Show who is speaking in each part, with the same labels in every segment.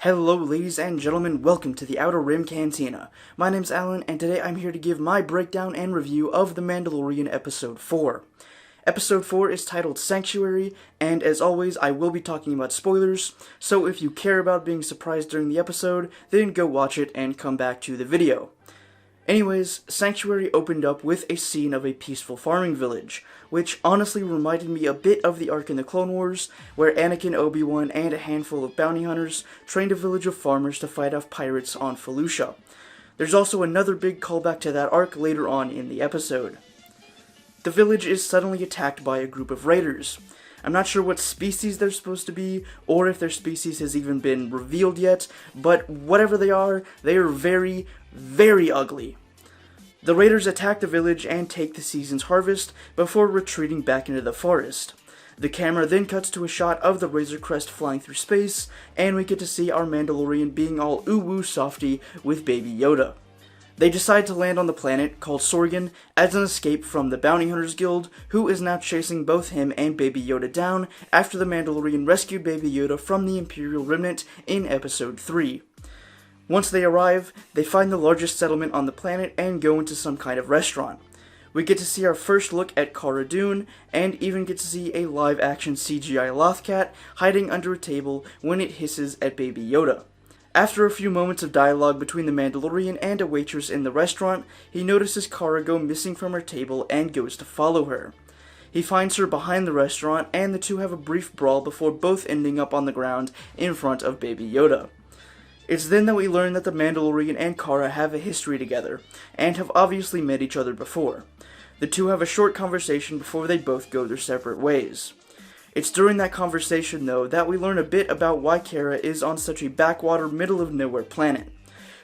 Speaker 1: Hello ladies and gentlemen, welcome to the Outer Rim Cantina. My name's Alan, and today I'm here to give my breakdown and review of The Mandalorian Episode 4. Episode 4 is titled Sanctuary, and as always, I will be talking about spoilers, so if you care about being surprised during the episode, then go watch it and come back to the video. Anyways, Sanctuary opened up with a scene of a peaceful farming village, which honestly reminded me a bit of the arc in the Clone Wars, where Anakin, Obi-Wan, and a handful of bounty hunters trained a village of farmers to fight off pirates on Felucia. There's also another big callback to that arc later on in the episode. The village is suddenly attacked by a group of raiders. I'm not sure what species they're supposed to be, or if their species has even been revealed yet, but whatever they are very, very ugly. The raiders attack the village and take the season's harvest before retreating back into the forest. The camera then cuts to a shot of the Razor Crest flying through space, and we get to see our Mandalorian being all ooh-woo softy with Baby Yoda. They decide to land on the planet, called Sorgan, as an escape from the Bounty Hunters Guild, who is now chasing both him and Baby Yoda down after the Mandalorian rescued Baby Yoda from the Imperial Remnant in Episode 3. Once they arrive, they find the largest settlement on the planet and go into some kind of restaurant. We get to see our first look at Cara Dune, and even get to see a live-action CGI Lothcat hiding under a table when it hisses at Baby Yoda. After a few moments of dialogue between the Mandalorian and a waitress in the restaurant, he notices Cara go missing from her table and goes to follow her. He finds her behind the restaurant, and the two have a brief brawl before both ending up on the ground in front of Baby Yoda. It's then that we learn that the Mandalorian and Cara have a history together, and have obviously met each other before. The two have a short conversation before they both go their separate ways. It's during that conversation, though, that we learn a bit about why Cara is on such a backwater, middle-of-nowhere planet.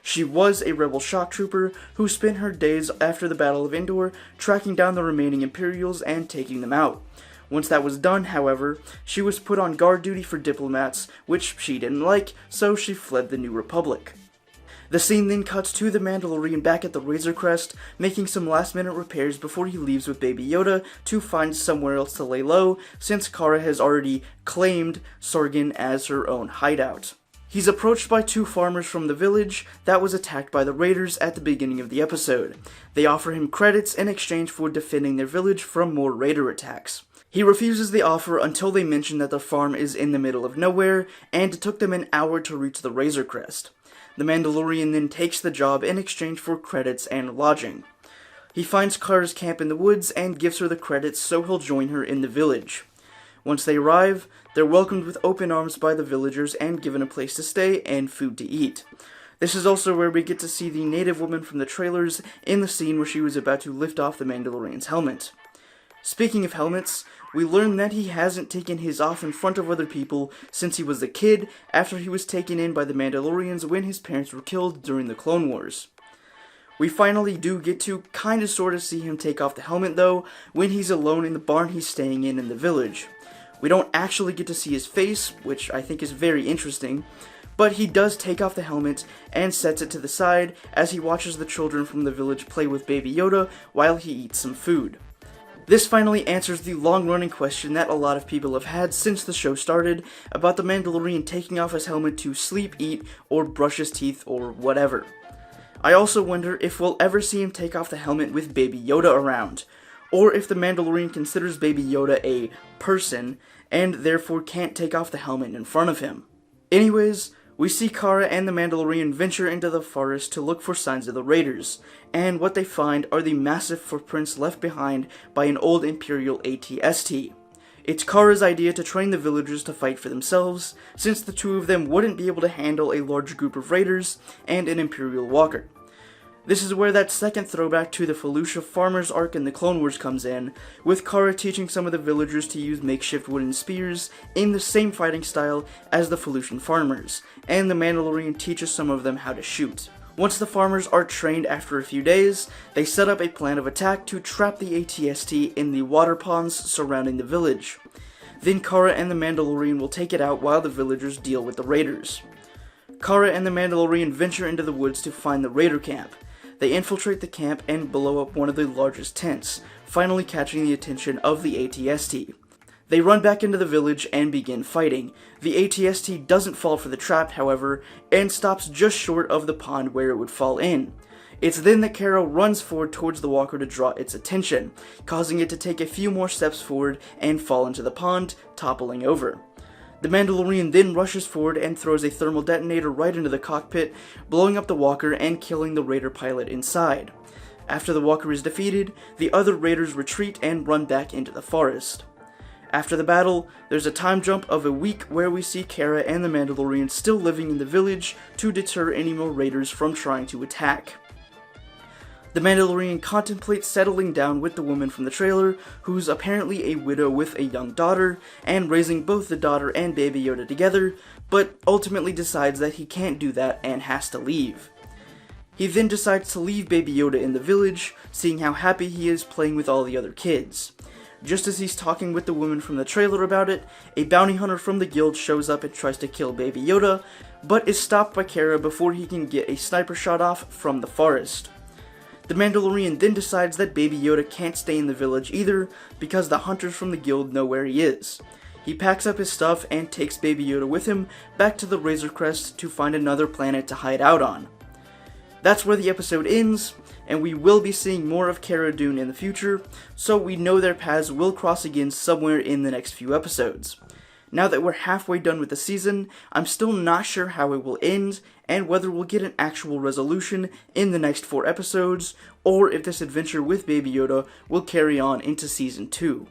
Speaker 1: She was a rebel shock trooper who spent her days after the Battle of Endor tracking down the remaining Imperials and taking them out. Once that was done, however, she was put on guard duty for diplomats, which she didn't like, so she fled the New Republic. The scene then cuts to the Mandalorian back at the Razor Crest, making some last-minute repairs before he leaves with Baby Yoda to find somewhere else to lay low, since Cara has already claimed Sorgan as her own hideout. He's approached by two farmers from the village that was attacked by the raiders at the beginning of the episode. They offer him credits in exchange for defending their village from more raider attacks. He refuses the offer until they mention that the farm is in the middle of nowhere, and it took them an hour to reach the Razor Crest. The Mandalorian then takes the job in exchange for credits and lodging. He finds Cara's camp in the woods and gives her the credits so he'll join her in the village. Once they arrive, they're welcomed with open arms by the villagers and given a place to stay and food to eat. This is also where we get to see the native woman from the trailers in the scene where she was about to lift off the Mandalorian's helmet. Speaking of helmets, we learn that he hasn't taken his off in front of other people since he was a kid after he was taken in by the Mandalorians when his parents were killed during the Clone Wars. We finally do get to kinda sorta see him take off the helmet though, when he's alone in the barn he's staying in the village. We don't actually get to see his face, which I think is very interesting, but he does take off the helmet and sets it to the side as he watches the children from the village play with Baby Yoda while he eats some food. This finally answers the long-running question that a lot of people have had since the show started about the Mandalorian taking off his helmet to sleep, eat, or brush his teeth, or whatever. I also wonder if we'll ever see him take off the helmet with Baby Yoda around, or if the Mandalorian considers Baby Yoda a person, and therefore can't take off the helmet in front of him. Anyways, we see Cara and the Mandalorian venture into the forest to look for signs of the raiders, and what they find are the massive footprints left behind by an old Imperial AT-ST. It's Cara's idea to train the villagers to fight for themselves, since the two of them wouldn't be able to handle a large group of raiders and an Imperial walker. This is where that second throwback to the Felucia farmers arc in the Clone Wars comes in, with Cara teaching some of the villagers to use makeshift wooden spears in the same fighting style as the Felucian farmers, and the Mandalorian teaches some of them how to shoot. Once the farmers are trained after a few days, they set up a plan of attack to trap the AT-ST in the water ponds surrounding the village. Then Cara and the Mandalorian will take it out while the villagers deal with the raiders. Cara and the Mandalorian venture into the woods to find the raider camp. They infiltrate the camp and blow up one of the largest tents, finally catching the attention of the AT-ST. They run back into the village and begin fighting. The ATST doesn't fall for the trap, however, and stops just short of the pond where it would fall in. It's then that Kara runs forward towards the walker to draw its attention, causing it to take a few more steps forward and fall into the pond, toppling over. The Mandalorian then rushes forward and throws a thermal detonator right into the cockpit, blowing up the walker and killing the raider pilot inside. After the walker is defeated, the other raiders retreat and run back into the forest. After the battle, there's a time jump of a week where we see Kara and the Mandalorian still living in the village to deter any more raiders from trying to attack. The Mandalorian contemplates settling down with the woman from the trailer, who's apparently a widow with a young daughter, and raising both the daughter and Baby Yoda together, but ultimately decides that he can't do that and has to leave. He then decides to leave Baby Yoda in the village, seeing how happy he is playing with all the other kids. Just as he's talking with the woman from the trailer about it, a bounty hunter from the guild shows up and tries to kill Baby Yoda, but is stopped by Kara before he can get a sniper shot off from the forest. The Mandalorian then decides that Baby Yoda can't stay in the village either, because the hunters from the guild know where he is. He packs up his stuff and takes Baby Yoda with him back to the Razor Crest to find another planet to hide out on. That's where the episode ends, and we will be seeing more of Cara Dune in the future, so we know their paths will cross again somewhere in the next few episodes. Now that we're halfway done with the season, I'm still not sure how it will end, and whether we'll get an actual resolution in the next 4 episodes, or if this adventure with Baby Yoda will carry on into Season 2.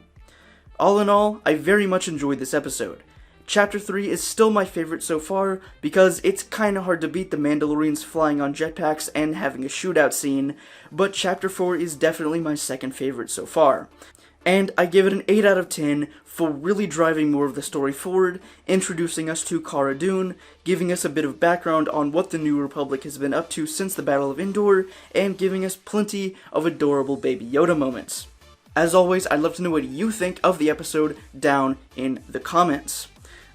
Speaker 1: All in all, I very much enjoyed this episode. Chapter 3 is still my favorite so far, because it's kinda hard to beat the Mandalorians flying on jetpacks and having a shootout scene, but Chapter 4 is definitely my second favorite so far. And I give it an 8 out of 10 for really driving more of the story forward, introducing us to Cara Dune, giving us a bit of background on what the New Republic has been up to since the Battle of Endor, and giving us plenty of adorable Baby Yoda moments. As always, I'd love to know what you think of the episode down in the comments.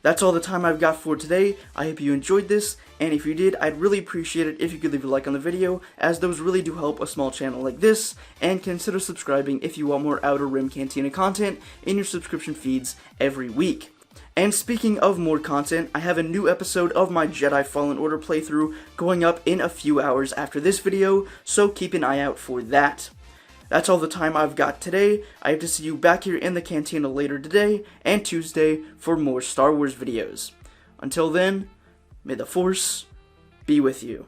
Speaker 1: That's all the time I've got for today. I hope you enjoyed this, and if you did, I'd really appreciate it if you could leave a like on the video, as those really do help a small channel like this, and consider subscribing if you want more Outer Rim Cantina content in your subscription feeds every week. And speaking of more content, I have a new episode of my Jedi Fallen Order playthrough going up in a few hours after this video, so keep an eye out for that. That's all the time I've got today. I hope to see you back here in the cantina later today and Tuesday for more Star Wars videos. Until then, may the Force be with you.